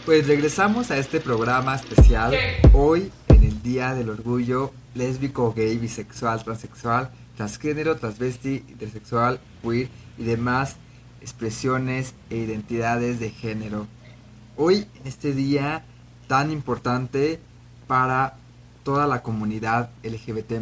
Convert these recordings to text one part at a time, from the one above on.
Pues regresamos a este programa especial hoy en el Día del Orgullo Lésbico, Gay, Bisexual, Transexual, Transgénero, Transvesti, Intersexual, Queer y demás expresiones e identidades de género. Hoy en este día tan importante para toda la comunidad LGBT+,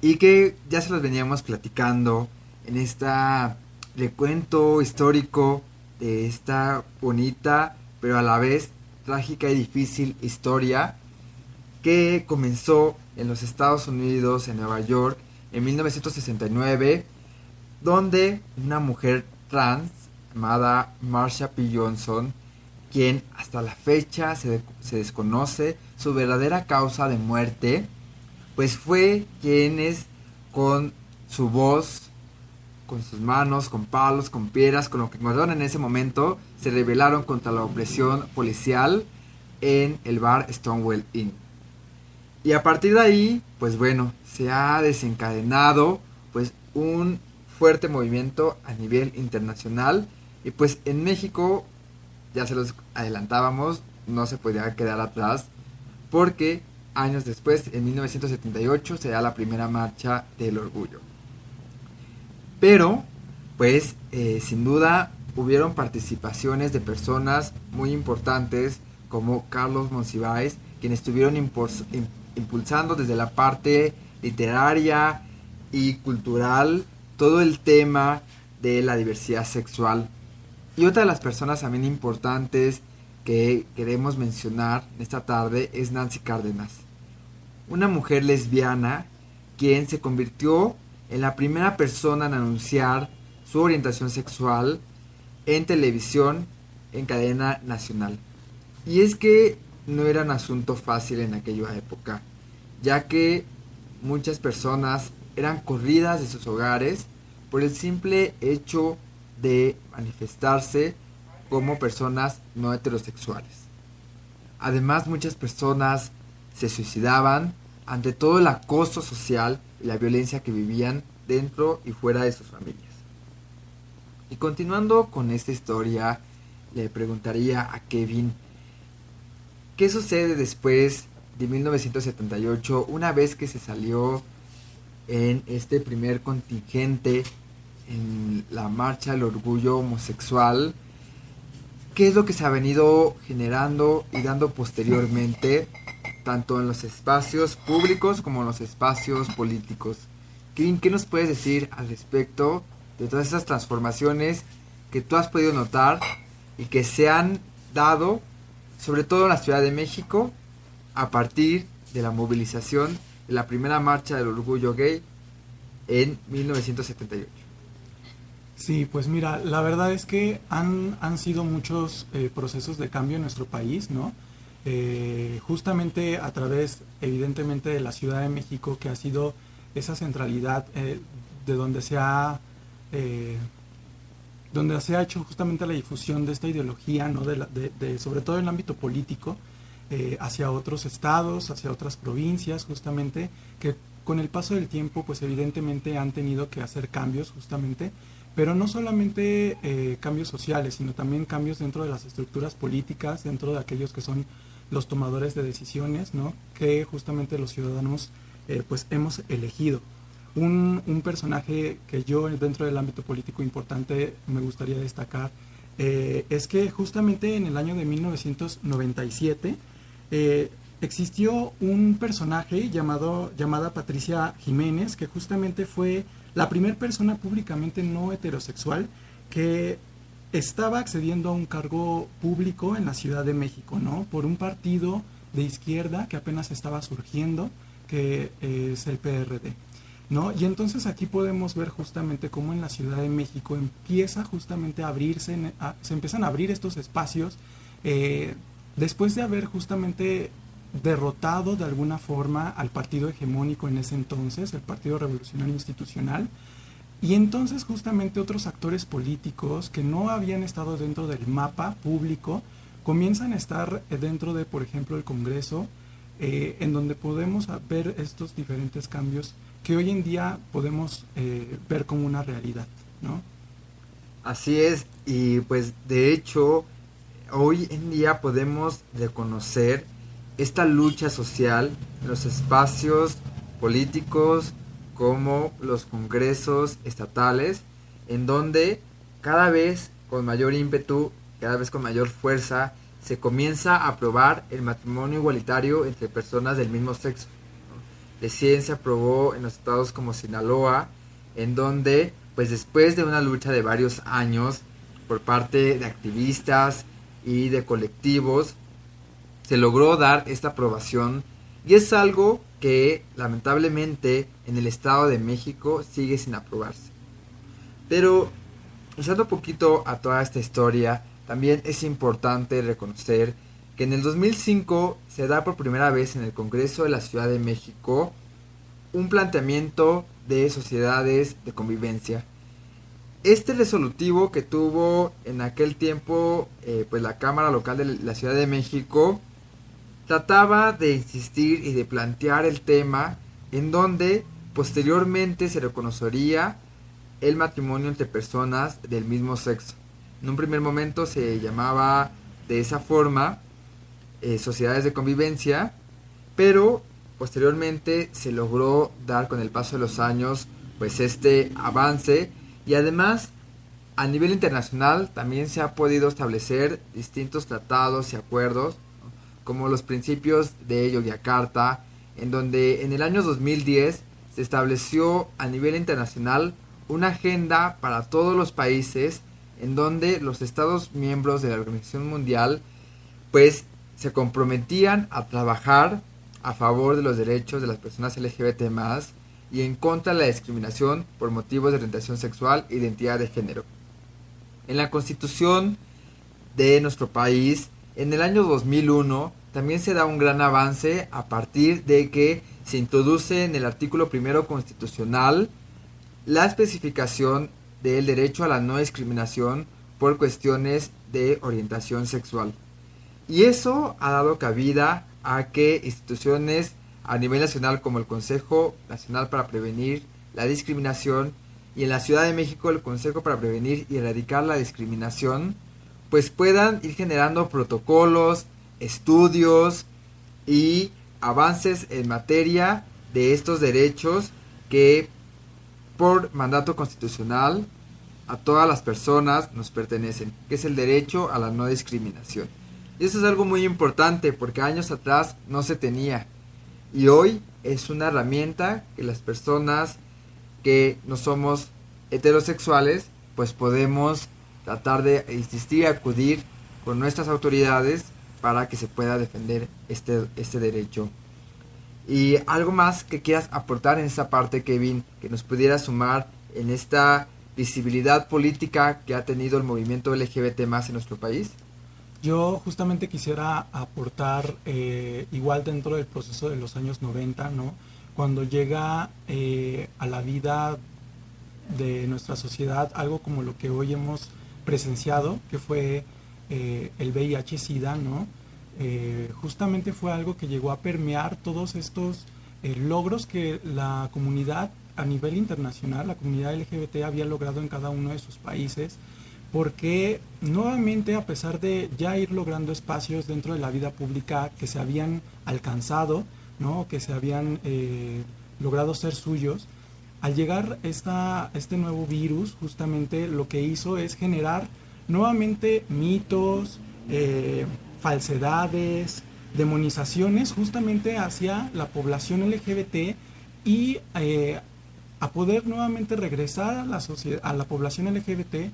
y que ya se los veníamos platicando en esta recuento histórico de esta bonita pero a la vez trágica y difícil historia que comenzó en los Estados Unidos, en Nueva York, en 1969, donde una mujer trans llamada Marsha P. Johnson, quien hasta la fecha se desconoce su verdadera causa de muerte, pues fue quienes con su voz, con sus manos, con palos, con piedras, con lo que encontraron en ese momento, se rebelaron contra la opresión policial en el bar Stonewall Inn. Y a partir de ahí, pues bueno, se ha desencadenado pues un fuerte movimiento a nivel internacional, y pues en México, ya se los adelantábamos, no se podía quedar atrás, porque años después, en 1978, se da la primera marcha del orgullo. Pero, pues, sin duda, hubieron participaciones de personas muy importantes como Carlos Monsiváis, quienes estuvieron impulsando desde la parte literaria y cultural todo el tema de la diversidad sexual. Y otra de las personas también importantes que queremos mencionar en esta tarde es Nancy Cárdenas, una mujer lesbiana quien se convirtió en la primera persona en anunciar su orientación sexual en televisión en cadena nacional. Y es que no era un asunto fácil en aquella época, ya que muchas personas eran corridas de sus hogares por el simple hecho de manifestarse como personas no heterosexuales. Además, muchas personas se suicidaban ante todo el acoso social y la violencia que vivían dentro y fuera de sus familias. Y continuando con esta historia, le preguntaría a Kevin, ¿qué sucede después de 1978, una vez que se salió en este primer contingente en la marcha del orgullo homosexual? ¿Qué es lo que se ha venido generando y dando posteriormente, tanto en los espacios públicos como en los espacios políticos? ¿Qué nos puedes decir al respecto de todas esas transformaciones que tú has podido notar y que se han dado, sobre todo en la Ciudad de México, a partir de la movilización de la primera marcha del orgullo gay en 1978? Sí, pues mira, la verdad es que han sido muchos procesos de cambio en nuestro país, ¿no? Justamente a través, evidentemente, de la Ciudad de México, que ha sido esa centralidad de donde se ha hecho justamente la difusión de esta ideología, ¿no? Sobre todo en el ámbito político, hacia otros estados, hacia otras provincias, justamente, que con el paso del tiempo, pues evidentemente han tenido que hacer cambios, justamente, pero no solamente cambios sociales, sino también cambios dentro de las estructuras políticas, dentro de aquellos que son los tomadores de decisiones, ¿no? Que justamente los ciudadanos pues hemos elegido. Un personaje que yo dentro del ámbito político importante me gustaría destacar es que justamente en el año de 1997 existió un personaje llamada Patricia Jiménez, que justamente fue la primera persona públicamente no heterosexual que estaba accediendo a un cargo público en la Ciudad de México, ¿no? Por un partido de izquierda que apenas estaba surgiendo, que es el PRD, ¿no? Y entonces aquí podemos ver justamente cómo en la Ciudad de México empieza justamente a abrirse, se empiezan a abrir estos espacios después de haber justamente derrotado de alguna forma al partido hegemónico en ese entonces, el Partido Revolucionario Institucional, y entonces justamente otros actores políticos que no habían estado dentro del mapa público comienzan a estar dentro de, por ejemplo, el Congreso, en donde podemos ver estos diferentes cambios que hoy en día podemos ver como una realidad, ¿no? Así es, y pues de hecho hoy en día podemos reconocer esta lucha social en los espacios políticos como los congresos estatales, en donde cada vez con mayor ímpetu, cada vez con mayor fuerza, se comienza a aprobar el matrimonio igualitario entre personas del mismo sexo. Recién se aprobó en los estados como Sinaloa, en donde, pues después de una lucha de varios años por parte de activistas y de colectivos, se logró dar esta aprobación y es algo que lamentablemente en el Estado de México sigue sin aprobarse. Pero, usando un poquito a toda esta historia, también es importante reconocer que en el 2005 se da por primera vez en el Congreso de la Ciudad de México un planteamiento de sociedades de convivencia. Este resolutivo que tuvo en aquel tiempo pues la Cámara Local de la Ciudad de México trataba de insistir y de plantear el tema en donde posteriormente se reconocería el matrimonio entre personas del mismo sexo. En un primer momento se llamaba de esa forma sociedades de convivencia, pero posteriormente se logró dar con el paso de los años pues este avance y además a nivel internacional también se ha podido establecer distintos tratados y acuerdos, ¿no? Como los principios de Yogyakarta, en donde en el año 2010 se estableció a nivel internacional una agenda para todos los países en donde los estados miembros de la Organización Mundial pues se comprometían a trabajar a favor de los derechos de las personas LGBT+, y en contra de la discriminación por motivos de orientación sexual e identidad de género. En la Constitución de nuestro país, en el año 2001, también se da un gran avance a partir de que se introduce en el artículo primero constitucional la especificación del derecho a la no discriminación por cuestiones de orientación sexual. Y eso ha dado cabida a que instituciones a nivel nacional como el Consejo Nacional para Prevenir la Discriminación y en la Ciudad de México el Consejo para Prevenir y Erradicar la Discriminación, pues puedan ir generando protocolos, estudios y avances en materia de estos derechos que por mandato constitucional a todas las personas nos pertenecen, que es el derecho a la no discriminación. Y eso es algo muy importante porque años atrás no se tenía y hoy es una herramienta que las personas que no somos heterosexuales pues podemos tratar de insistir y acudir con nuestras autoridades para que se pueda defender este derecho. Y algo más que quieras aportar en esa parte, Kevin, que nos pudiera sumar en esta visibilidad política que ha tenido el movimiento LGBT más en nuestro país. Yo justamente quisiera aportar, igual dentro del proceso de los años 90, ¿no? Cuando llega a la vida de nuestra sociedad algo como lo que hoy hemos presenciado, que fue el VIH-Sida, ¿no? Justamente fue algo que llegó a permear todos estos logros que la comunidad a nivel internacional, la comunidad LGBT había logrado en cada uno de sus países, porque nuevamente, a pesar de ya ir logrando espacios dentro de la vida pública que se habían alcanzado, ¿no? Que se habían logrado ser suyos, al llegar este nuevo virus, justamente lo que hizo es generar nuevamente mitos, falsedades, demonizaciones justamente hacia la población LGBT y a poder nuevamente regresar a a la población LGBT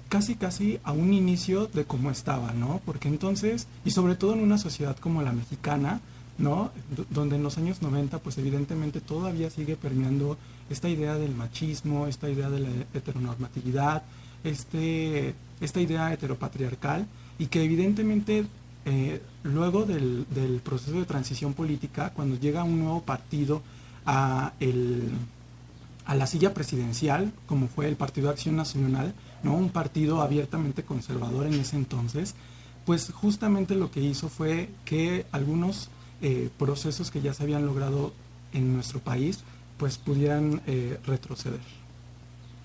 casi a un inicio de cómo estaba, ¿no? Porque entonces, y sobre todo en una sociedad como la mexicana, ¿no? Donde en los años 90, pues evidentemente todavía sigue permeando esta idea del machismo, esta idea de la heteronormatividad, esta idea heteropatriarcal, y que evidentemente luego del proceso de transición política, cuando llega un nuevo partido a la silla presidencial, como fue el Partido de Acción Nacional, ¿no? Un partido abiertamente conservador en ese entonces, pues justamente lo que hizo fue que algunos procesos que ya se habían logrado en nuestro país, pues pudieran retroceder.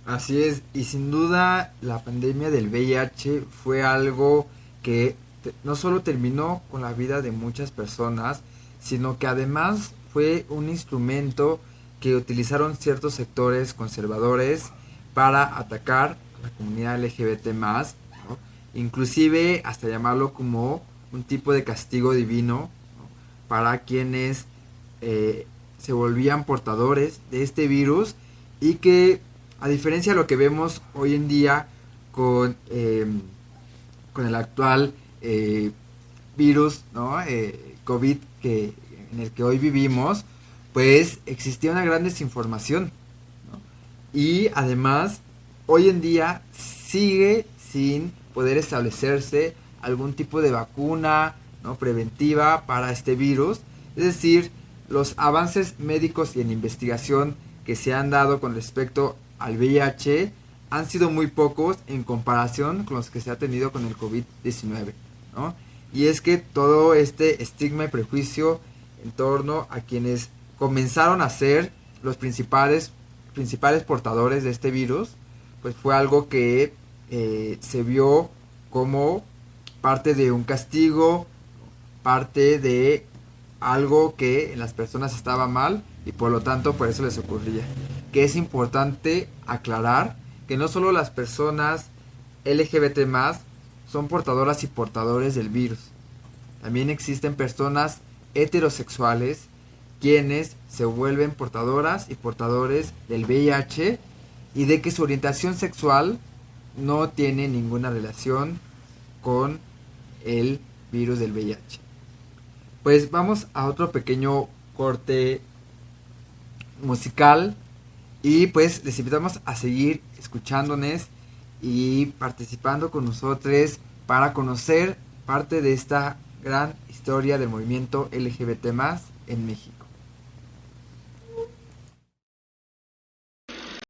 Así es, y sin duda la pandemia del VIH fue algo que no solo terminó con la vida de muchas personas, sino que además fue un instrumento que utilizaron ciertos sectores conservadores para atacar a la comunidad LGBT más, ¿no? Inclusive hasta llamarlo como un tipo de castigo divino, ¿no? Para quienes se volvían portadores de este virus, y que, a diferencia de lo que vemos hoy en día con el actual virus, ¿no? COVID en el que hoy vivimos, pues existía una gran desinformación, ¿no? Y además, hoy en día sigue sin poder establecerse algún tipo de vacuna, ¿no? Preventiva para este virus. Es decir, los avances médicos y en investigación que se han dado con respecto al VIH han sido muy pocos en comparación con los que se ha tenido con el COVID-19, ¿no? Y es que todo este estigma y prejuicio en torno a quienes comenzaron a ser los principales portadores de este virus, pues fue algo que se vio como parte de un castigo, parte de algo que en las personas estaba mal, y por lo tanto por eso les ocurría. Que es importante aclarar que no solo las personas LGBT más son portadoras y portadores del virus. También existen personas heterosexuales quienes se vuelven portadoras y portadores del VIH, y de que su orientación sexual no tiene ninguna relación con el virus del VIH. Pues vamos a otro pequeño corte musical, y pues les invitamos a seguir escuchándonos y participando con nosotros para conocer parte de esta gran historia del movimiento LGBT más en México.